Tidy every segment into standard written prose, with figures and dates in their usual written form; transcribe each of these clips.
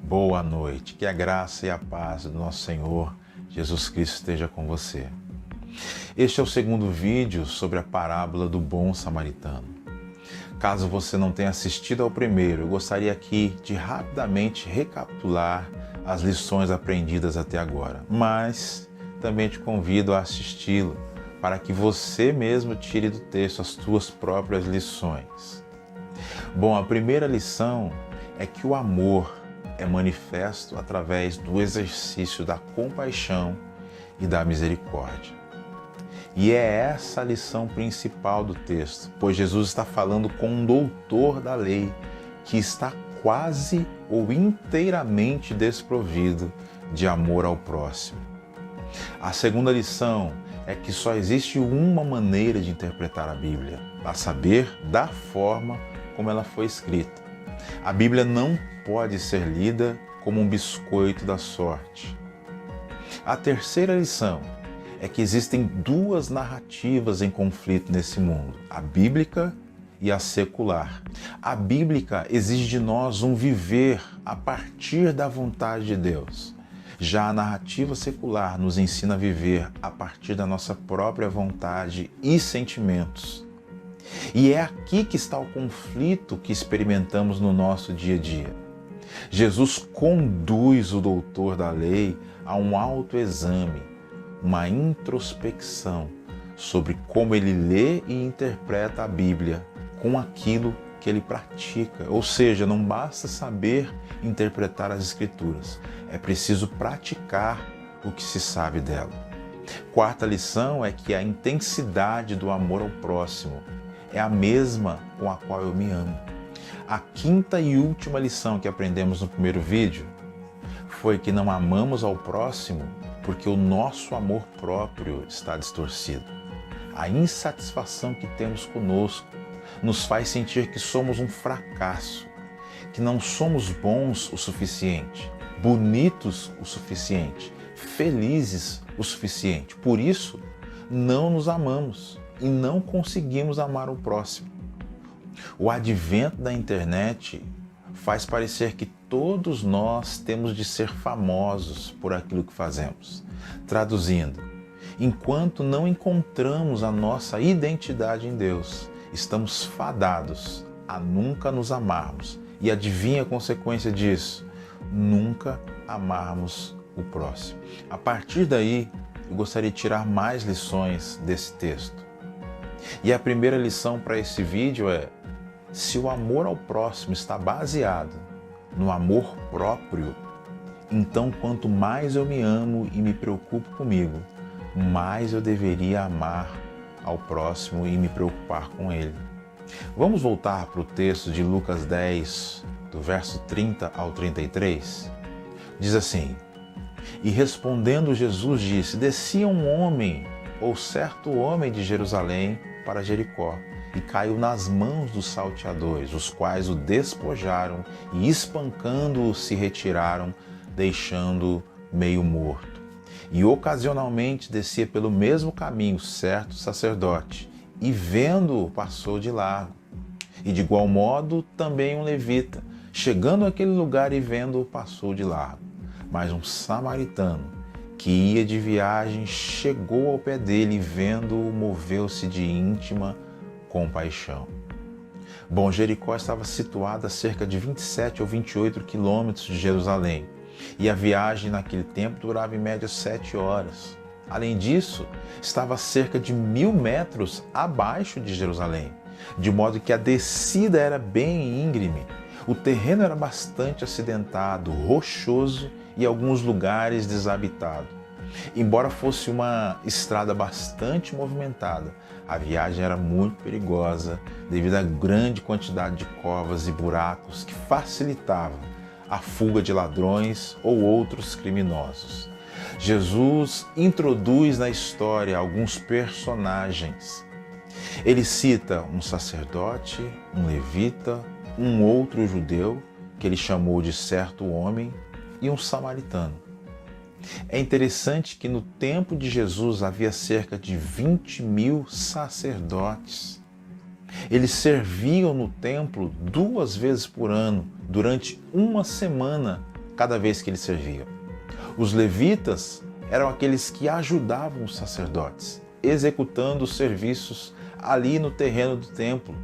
Boa noite, que a graça e a paz do nosso Senhor Jesus Cristo esteja com você. Este é o segundo vídeo sobre a parábola do bom samaritano. Caso você não tenha assistido ao primeiro, eu gostaria aqui de rapidamente recapitular as lições aprendidas até agora, mas também te convido a assisti-lo para que você mesmo tire do texto as suas próprias lições. Bom, a primeira lição é que o amor é manifesto através do exercício da compaixão e da misericórdia. E é essa a lição principal do texto, pois Jesus está falando com um doutor da lei que está quase ou inteiramente desprovido de amor ao próximo. A segunda lição é que só existe uma maneira de interpretar a Bíblia, a saber, da forma como ela foi escrita. A Bíblia não pode ser lida como um biscoito da sorte. A terceira lição é que existem duas narrativas em conflito nesse mundo, a bíblica e a secular. A bíblica exige de nós um viver a partir da vontade de Deus. Já a narrativa secular nos ensina a viver a partir da nossa própria vontade e sentimentos. E é aqui que está o conflito que experimentamos no nosso dia a dia. Jesus conduz o doutor da lei a um autoexame, uma introspecção sobre como ele lê e interpreta a Bíblia com aquilo que ele pratica. Ou seja, não basta saber interpretar as Escrituras, é preciso praticar o que se sabe dela. Quarta lição é que a intensidade do amor ao próximo é a mesma com a qual eu me amo. A quinta e última lição que aprendemos no primeiro vídeo foi que não amamos ao próximo porque o nosso amor próprio está distorcido. A insatisfação que temos conosco nos faz sentir que somos um fracasso, que não somos bons o suficiente, bonitos o suficiente, felizes o suficiente. Por isso, não nos amamos e não conseguimos amar o próximo. O advento da internet faz parecer que todos nós temos de ser famosos por aquilo que fazemos. Traduzindo, enquanto não encontramos a nossa identidade em Deus, estamos fadados a nunca nos amarmos. E adivinha a consequência disso? Nunca amarmos o próximo. A partir daí, eu gostaria de tirar mais lições desse texto. E a primeira lição para esse vídeo é: se o amor ao próximo está baseado no amor próprio, então quanto mais eu me amo e me preocupo comigo, mais eu deveria amar ao próximo e me preocupar com ele. Vamos voltar para o texto de Lucas 10, do verso 30 ao 33? Diz assim: E respondendo Jesus disse, descia um homem, ou certo homem de Jerusalém, para Jericó, e caiu nas mãos dos salteadores, os quais o despojaram e, espancando-o, se retiraram, deixando-o meio morto. E ocasionalmente descia pelo mesmo caminho certo sacerdote, e vendo-o passou de largo. E de igual modo também um levita, chegando àquele lugar e vendo-o passou de largo. Mas um samaritano, que ia de viagem, chegou ao pé dele e vendo-o, moveu-se de íntima compaixão. Bom, Jericó estava situada a cerca de 27 ou 28 quilômetros de Jerusalém, e a viagem naquele tempo durava em média 7 horas. Além disso, estava a cerca de 1.000 metros abaixo de Jerusalém, de modo que a descida era bem íngreme. O terreno era bastante acidentado, rochoso e em alguns lugares desabitado. Embora fosse uma estrada bastante movimentada, a viagem era muito perigosa devido à grande quantidade de covas e buracos que facilitavam a fuga de ladrões ou outros criminosos. Jesus introduz na história alguns personagens. Ele cita um sacerdote, um levita, um outro judeu, que ele chamou de certo homem, e um samaritano. É interessante que no tempo de Jesus havia cerca de 20.000 sacerdotes. Eles serviam no templo 2 vezes por ano, durante uma semana, cada vez que eles serviam. Os levitas eram aqueles que ajudavam os sacerdotes, executando os serviços ali no terreno do templo.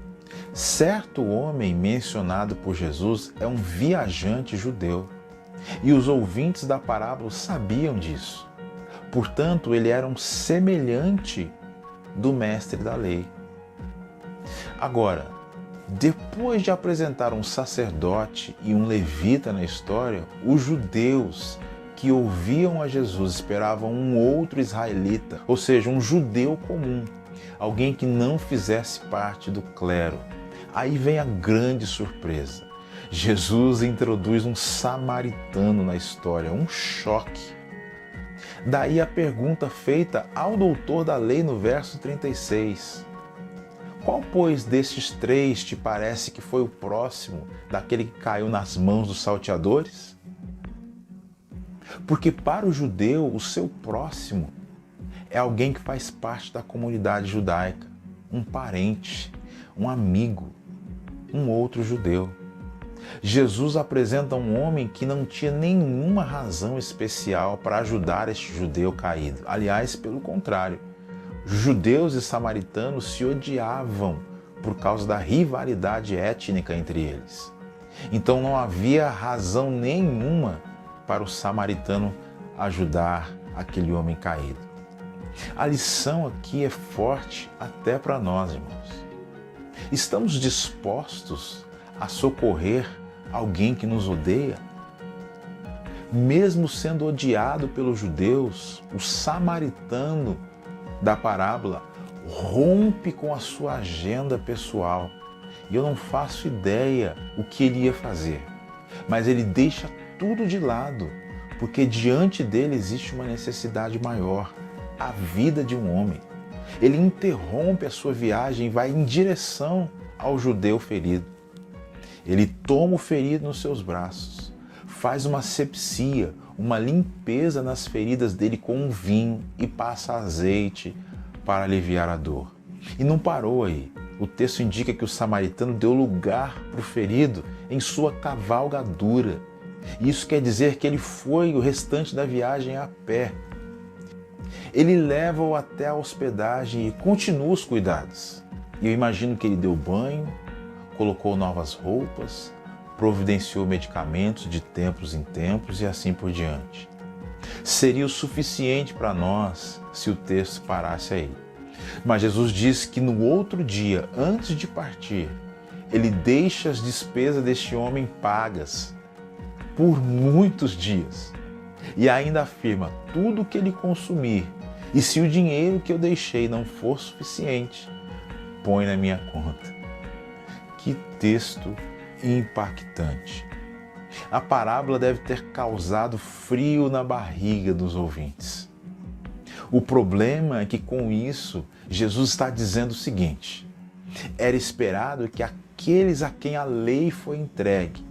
Certo homem mencionado por Jesus é um viajante judeu, e os ouvintes da parábola sabiam disso. Portanto, ele era um semelhante do mestre da lei. Agora, depois de apresentar um sacerdote e um levita na história, os judeus que ouviam a Jesus esperavam um outro israelita, ou seja, um judeu comum, alguém que não fizesse parte do clero. Aí vem a grande surpresa. Jesus introduz um samaritano na história, um choque. Daí a pergunta feita ao doutor da lei no verso 36. Qual, pois, destes três te parece que foi o próximo daquele que caiu nas mãos dos salteadores? Porque para o judeu, o seu próximo é alguém que faz parte da comunidade judaica, um parente, um amigo, um outro judeu. Jesus apresenta um homem que não tinha nenhuma razão especial para ajudar este judeu caído. Aliás, pelo contrário, judeus e samaritanos se odiavam por causa da rivalidade étnica entre eles. Então não havia razão nenhuma para o samaritano ajudar aquele homem caído. A lição aqui é forte até para nós, irmãos. Estamos dispostos a socorrer alguém que nos odeia? Mesmo sendo odiado pelos judeus, o samaritano da parábola rompe com a sua agenda pessoal. E eu não faço ideia o que ele ia fazer, mas ele deixa tudo de lado, porque diante dele existe uma necessidade maior, a vida de um homem. Ele interrompe a sua viagem e vai em direção ao judeu ferido. Ele toma o ferido nos seus braços, faz uma asepsia, uma limpeza nas feridas dele com um vinho e passa azeite para aliviar a dor. E não parou aí. O texto indica que o samaritano deu lugar para o ferido em sua cavalgadura. Isso quer dizer que ele foi o restante da viagem a pé. Ele leva-o até a hospedagem e continua os cuidados. E eu imagino que ele deu banho, colocou novas roupas, providenciou medicamentos de tempos em tempos e assim por diante. Seria o suficiente para nós se o texto parasse aí. Mas Jesus diz que no outro dia, antes de partir, ele deixa as despesas deste homem pagas por muitos dias. E ainda afirma: tudo que ele consumir, e se o dinheiro que eu deixei não for suficiente, põe na minha conta. Que texto impactante. A parábola deve ter causado frio na barriga dos ouvintes. O problema é que com isso, Jesus está dizendo o seguinte: era esperado que aqueles a quem a lei foi entregue,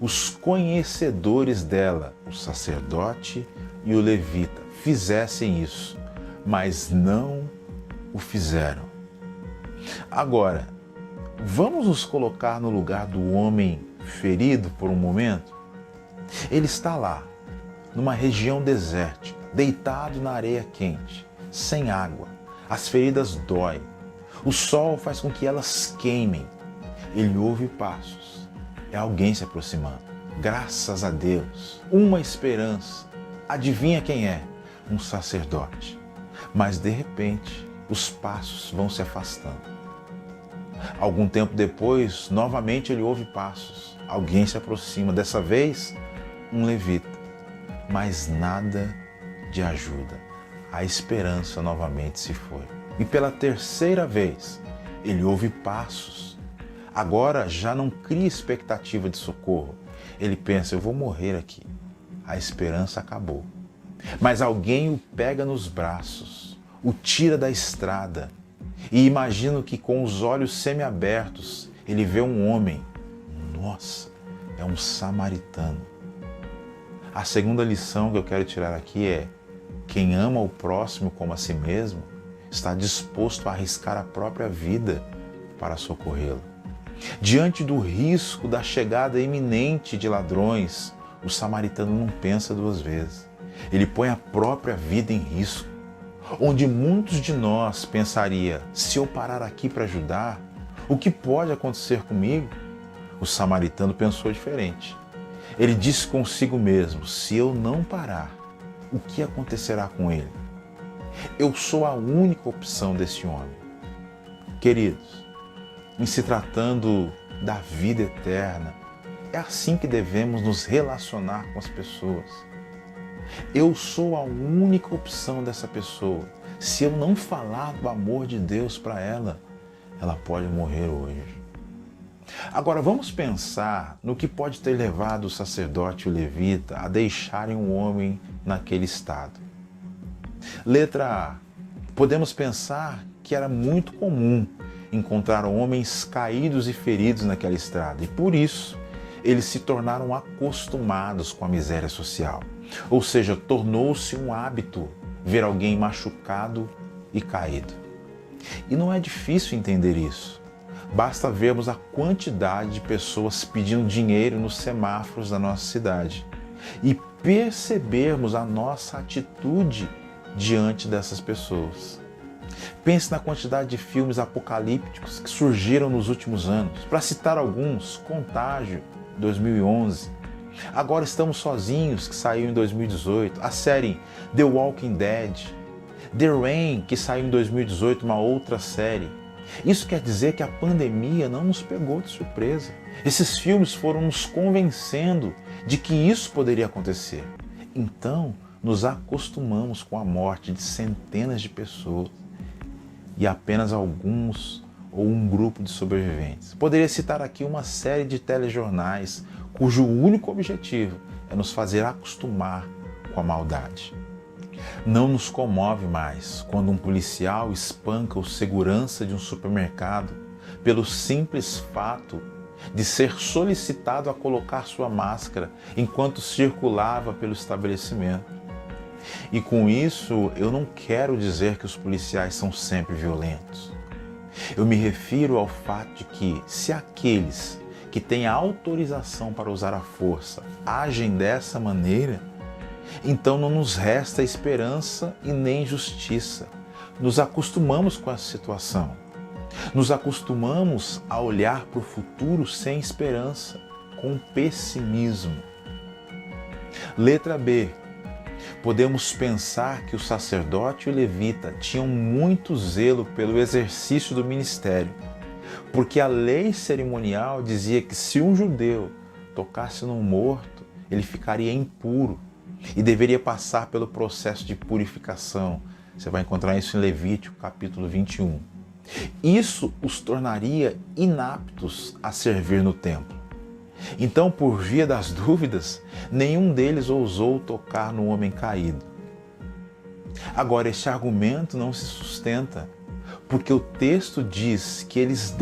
os conhecedores dela, o sacerdote e o levita, fizessem isso, mas não o fizeram. Agora, vamos nos colocar no lugar do homem ferido por um momento? Ele está lá, numa região desértica, deitado na areia quente, sem água. As feridas doem. O sol faz com que elas queimem. Ele ouve passos. É alguém se aproximando. Graças a Deus. Uma esperança. Adivinha quem é? Um sacerdote. Mas de repente, os passos vão se afastando. Algum tempo depois, novamente ele ouve passos. Alguém se aproxima. Dessa vez, um levita. Mas nada de ajuda. A esperança novamente se foi. E pela terceira vez, ele ouve passos. Agora já não cria expectativa de socorro. Ele pensa: eu vou morrer aqui. A esperança acabou. Mas alguém o pega nos braços, o tira da estrada. E imagino que com os olhos semiabertos, ele vê um homem. Nossa, é um samaritano. A segunda lição que eu quero tirar aqui é: quem ama o próximo como a si mesmo, está disposto a arriscar a própria vida para socorrê-lo. Diante do risco da chegada iminente de ladrões o samaritano não pensa duas vezes. Ele põe a própria vida em risco. Onde muitos de nós pensaria, se eu parar aqui para ajudar, o que pode acontecer comigo? O samaritano pensou diferente. Ele disse consigo mesmo, se eu não parar, o que acontecerá com ele? Eu sou a única opção desse homem. Queridos, em se tratando da vida eterna, é assim que devemos nos relacionar com as pessoas. Eu sou a única opção dessa pessoa. Se eu não falar do amor de Deus para ela, ela pode morrer hoje. Agora vamos pensar no que pode ter levado o sacerdote e o levita a deixarem um homem naquele estado. Letra A. Podemos pensar que era muito comum encontrar homens caídos e feridos naquela estrada e por isso eles se tornaram acostumados com a miséria social. Ou seja, tornou-se um hábito ver alguém machucado e caído. E não é difícil entender isso. Basta vermos a quantidade de pessoas pedindo dinheiro nos semáforos da nossa cidade e percebermos a nossa atitude diante dessas pessoas. Pense na quantidade de filmes apocalípticos que surgiram nos últimos anos. Para citar alguns, Contágio, 2011. Agora Estamos Sozinhos, que saiu em 2018. A série The Walking Dead. The Rain, que saiu em 2018, uma outra série. Isso quer dizer que a pandemia não nos pegou de surpresa. Esses filmes foram nos convencendo de que isso poderia acontecer. Então, nos acostumamos com a morte de centenas de pessoas e apenas alguns ou um grupo de sobreviventes. Poderia citar aqui uma série de telejornais cujo único objetivo é nos fazer acostumar com a maldade. Não nos comove mais quando um policial espanca o segurança de um supermercado pelo simples fato de ser solicitado a colocar sua máscara enquanto circulava pelo estabelecimento. E com isso, eu não quero dizer que os policiais são sempre violentos. Eu me refiro ao fato de que, se aqueles que têm autorização para usar a força agem dessa maneira, então não nos resta esperança e nem justiça. Nos acostumamos com essa situação. Nos acostumamos a olhar para o futuro sem esperança, com pessimismo. Letra B. Podemos pensar que o sacerdote e o levita tinham muito zelo pelo exercício do ministério, porque a lei cerimonial dizia que se um judeu tocasse num morto, ele ficaria impuro e deveria passar pelo processo de purificação. Você vai encontrar isso em Levítico, capítulo 21. Isso os tornaria inaptos a servir no templo. Então, por via das dúvidas, nenhum deles ousou tocar no homem caído. Agora, este argumento não se sustenta, porque o texto diz que eles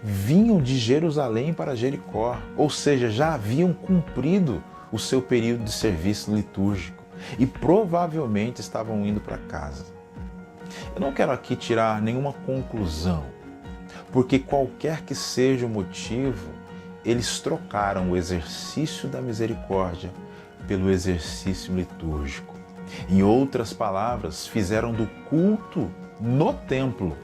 vinham de Jerusalém para Jericó, ou seja, já haviam cumprido o seu período de serviço litúrgico e provavelmente estavam indo para casa. Eu não quero aqui tirar nenhuma conclusão, porque qualquer que seja o motivo, eles trocaram o exercício da misericórdia pelo exercício litúrgico. Em outras palavras, fizeram do culto no templo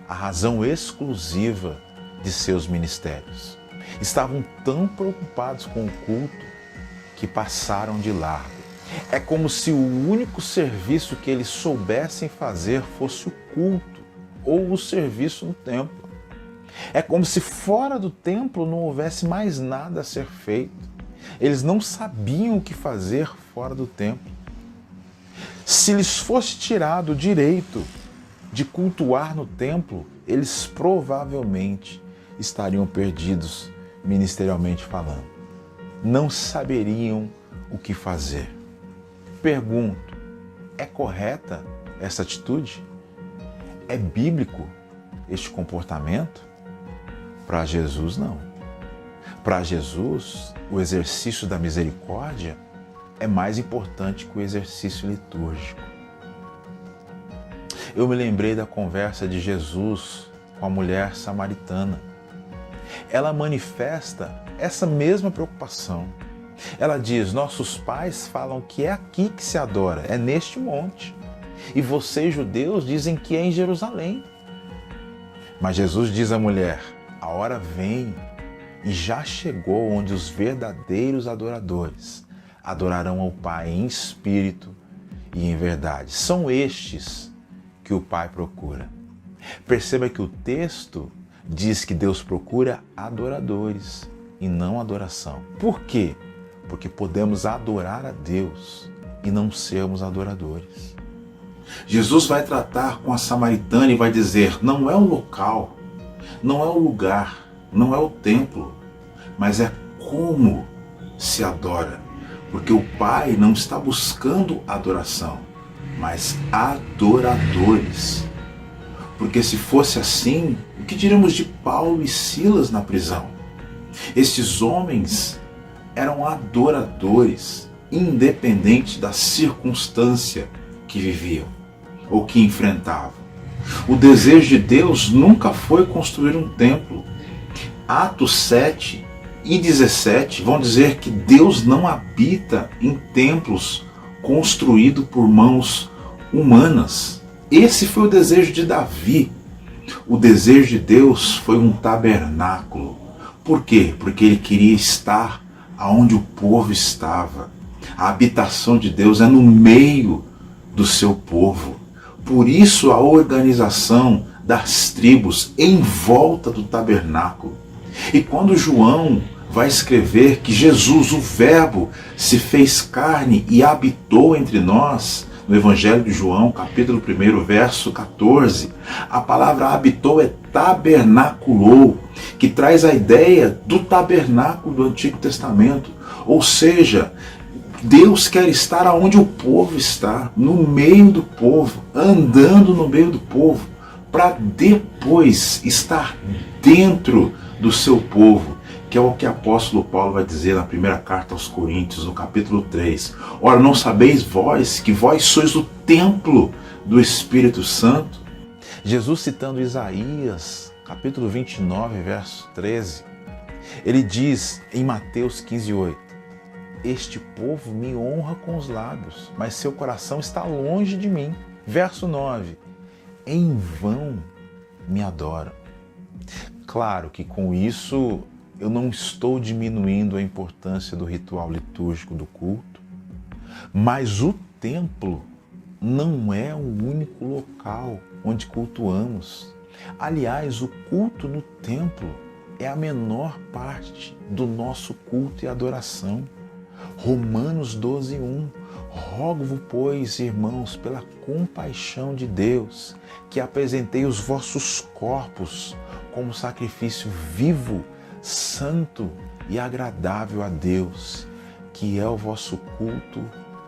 a razão exclusiva de seus ministérios. Estavam tão preocupados com o culto que passaram de largo. É como se o único serviço que eles soubessem fazer fosse o culto ou o serviço no templo. É como se fora do templo não houvesse mais nada a ser feito. Eles não sabiam o que fazer fora do templo. Se lhes fosse tirado o direito de cultuar no templo, eles provavelmente estariam perdidos ministerialmente falando. Não saberiam o que fazer. Pergunto, é correta essa atitude? É bíblico este comportamento? Para Jesus, não. Para Jesus, o exercício da misericórdia é mais importante que o exercício litúrgico. Eu me lembrei da conversa de Jesus com a mulher samaritana. Ela manifesta essa mesma preocupação. Ela diz: nossos pais falam que é aqui que se adora, é neste monte. E vocês, judeus, dizem que é em Jerusalém. Mas Jesus diz à mulher: a hora vem e já chegou onde os verdadeiros adoradores adorarão ao Pai em espírito e em verdade. São estes que o Pai procura. Perceba que o texto diz que Deus procura adoradores e não adoração. Por quê? Porque podemos adorar a Deus e não sermos adoradores. Jesus vai tratar com a samaritana e vai dizer: não é o local, não é o lugar, não é o templo, mas é como se adora. Porque o Pai não está buscando adoração, mas adoradores. Porque se fosse assim, o que diríamos de Paulo e Silas na prisão? Esses homens eram adoradores, independente da circunstância que viviam ou que enfrentavam. O desejo de Deus nunca foi construir um templo. Atos 7 e 17 vão dizer que Deus não habita em templos construídos por mãos humanas. Esse foi o desejo de Davi. O desejo de Deus foi um tabernáculo. Por quê? Porque ele queria estar aonde o povo estava. A habitação de Deus é no meio do seu povo. Por isso a organização das tribos em volta do tabernáculo. E quando João vai escrever que Jesus, o Verbo, se fez carne e habitou entre nós, no Evangelho de João, capítulo 1, verso 14, a palavra habitou é tabernaculou, que traz a ideia do tabernáculo do Antigo Testamento. Ou seja, Deus quer estar onde o povo está, no meio do povo, andando no meio do povo, para depois estar dentro do seu povo, que é o que o apóstolo Paulo vai dizer na primeira carta aos Coríntios, no capítulo 3. Ora, não sabeis vós que vós sois o templo do Espírito Santo? Jesus, citando Isaías, capítulo 29, verso 13, ele diz em Mateus 15:8, este povo me honra com os lábios, mas seu coração está longe de mim. Verso 9, em vão me adoram. Claro que com isso eu não estou diminuindo a importância do ritual litúrgico do culto, mas o templo não é o único local onde cultuamos. Aliás, o culto no templo é a menor parte do nosso culto e adoração. Romanos 12:1, rogo-vos, pois, irmãos, pela compaixão de Deus, que apresentei os vossos corpos como sacrifício vivo, santo e agradável a Deus, que é o vosso culto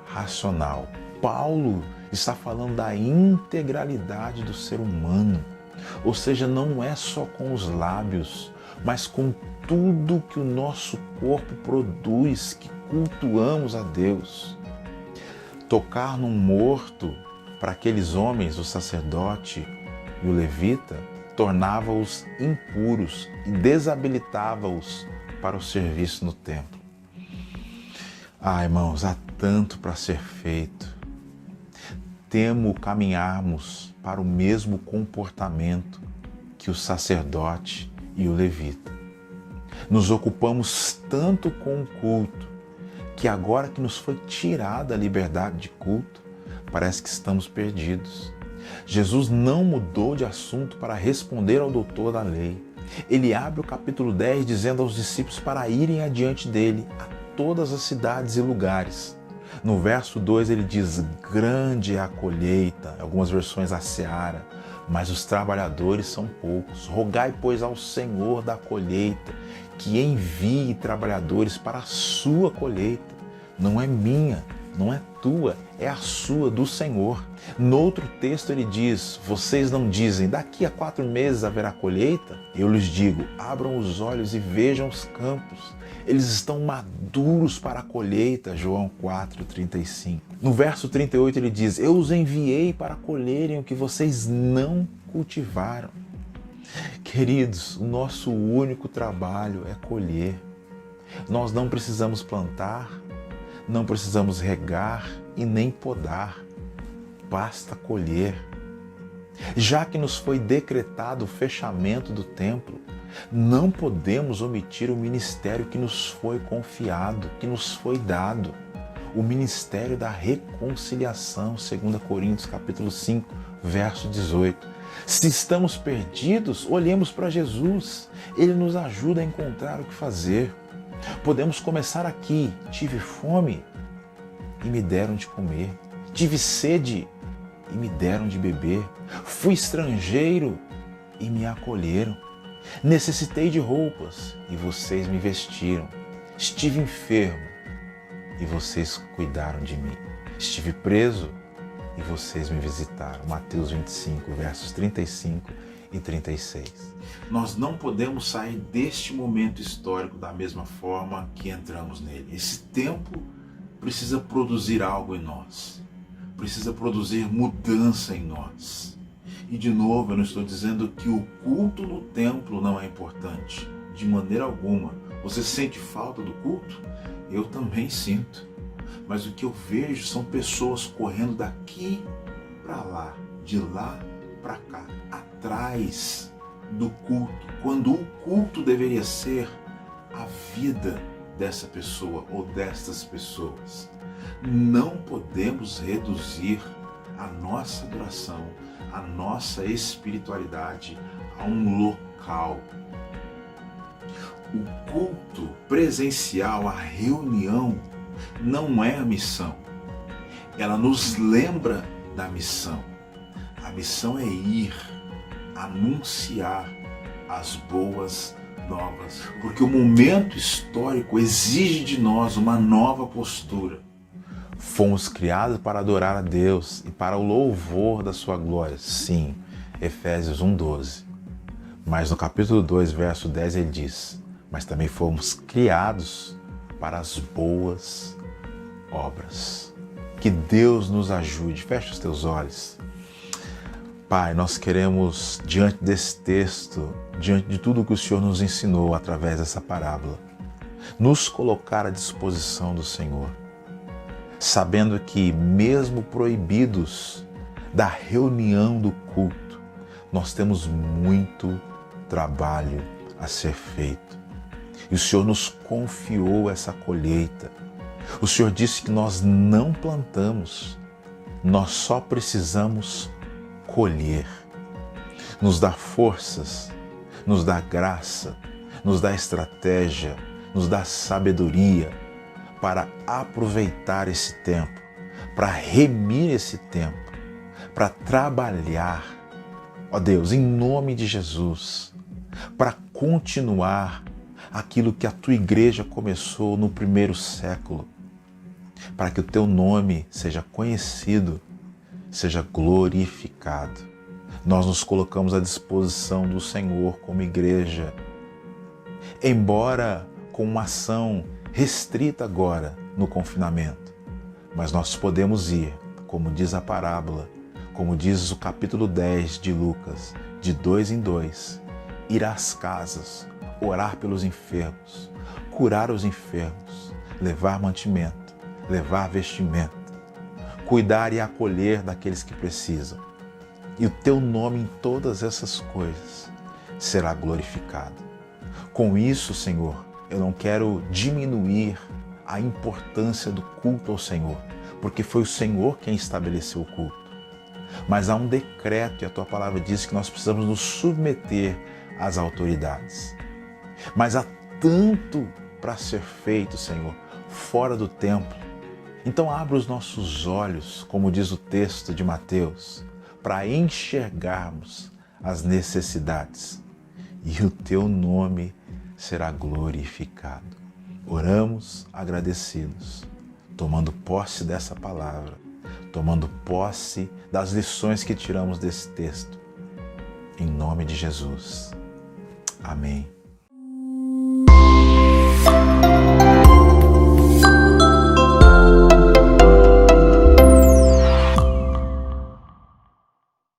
racional. Paulo está falando da integralidade do ser humano, ou seja, não é só com os lábios, mas com tudo que o nosso corpo produz, que cultuamos a Deus. Tocar num morto, para aqueles homens, o sacerdote e o levita, tornava-os impuros e desabilitava-os para o serviço no templo. Ah, irmãos, há tanto para ser feito. Temo caminharmos para o mesmo comportamento que o sacerdote e o levita. Nos ocupamos tanto com o culto, que agora que nos foi tirada a liberdade de culto, parece que estamos perdidos. Jesus não mudou de assunto para responder ao doutor da lei. Ele abre o capítulo 10 dizendo aos discípulos para irem adiante dele a todas as cidades e lugares. No verso 2 ele diz, grande é a colheita, algumas versões a seara, mas os trabalhadores são poucos. Rogai, pois, ao Senhor da colheita, que envie trabalhadores para a sua colheita. Não é minha, não é tua, é a sua, do Senhor. No outro texto ele diz, vocês não dizem, daqui a 4 meses haverá colheita? Eu lhes digo, abram os olhos e vejam os campos. Eles estão maduros para a colheita, João 4:35. No verso 38 ele diz, eu os enviei para colherem o que vocês não cultivaram. Queridos, o nosso único trabalho é colher. Nós não precisamos plantar, não precisamos regar e nem podar. Basta colher. Já que nos foi decretado o fechamento do templo, não podemos omitir o ministério que nos foi confiado, que nos foi dado. O ministério da reconciliação, 2 Coríntios capítulo 5, verso 18. Se estamos perdidos, olhemos para Jesus. Ele nos ajuda a encontrar o que fazer. Podemos começar aqui. Tive fome e me deram de comer. Tive sede e me deram de beber. Fui estrangeiro e me acolheram. Necessitei de roupas e vocês me vestiram. Estive enfermo e vocês cuidaram de mim. Estive preso e vocês me visitaram. Mateus 25, versos 35 e 36. Nós não podemos sair deste momento histórico da mesma forma que entramos nele. Esse tempo precisa produzir algo em nós. Precisa produzir mudança em nós. E de novo, eu não estou dizendo que o culto no templo não é importante. De maneira alguma. Você sente falta do culto? Eu também sinto. Mas o que eu vejo são pessoas correndo daqui para lá, de lá para cá, atrás do culto, quando o culto deveria ser a vida dessa pessoa ou destas pessoas. Não podemos reduzir a nossa adoração, a nossa espiritualidade a um local. O culto presencial, a reunião, não é a missão. Ela nos lembra da missão. A missão é ir, anunciar as boas novas, porque o momento histórico exige de nós uma nova postura. Fomos criados para adorar a Deus e para o louvor da sua glória. Sim, Efésios 1:12. Mas no capítulo 2, verso 10, ele diz: mas também fomos criados para as boas obras. Que Deus nos ajude. Feche os teus olhos. Pai, nós queremos, diante desse texto, diante de tudo que o Senhor nos ensinou através dessa parábola, nos colocar à disposição do Senhor, sabendo que, mesmo proibidos da reunião do culto, nós temos muito trabalho a ser feito. E o Senhor nos confiou essa colheita. O Senhor disse que nós não plantamos, nós só precisamos colher. Nos dá forças, nos dá graça, nos dá estratégia, nos dá sabedoria para aproveitar esse tempo, para remir esse tempo, para trabalhar, ó Deus, em nome de Jesus, para continuar aquilo que a tua igreja começou no primeiro século, para que o teu nome seja conhecido, seja glorificado. Nós nos colocamos à disposição do Senhor como igreja, embora com uma ação restrita agora no confinamento, mas nós podemos ir, como diz a parábola, como diz o capítulo 10 de Lucas, de 2 em 2, ir às casas, orar pelos enfermos, curar os enfermos, levar mantimento, levar vestimento, cuidar e acolher daqueles que precisam. E o teu nome em todas essas coisas será glorificado. Com isso, Senhor, eu não quero diminuir a importância do culto ao Senhor, porque foi o Senhor quem estabeleceu o culto. Mas há um decreto e a tua palavra diz que nós precisamos nos submeter às autoridades. Mas há tanto para ser feito, Senhor, fora do templo. Então abra os nossos olhos, como diz o texto de Mateus, para enxergarmos as necessidades e o teu nome será glorificado. Oramos agradecidos, tomando posse dessa palavra, tomando posse das lições que tiramos desse texto. Em nome de Jesus. Amém.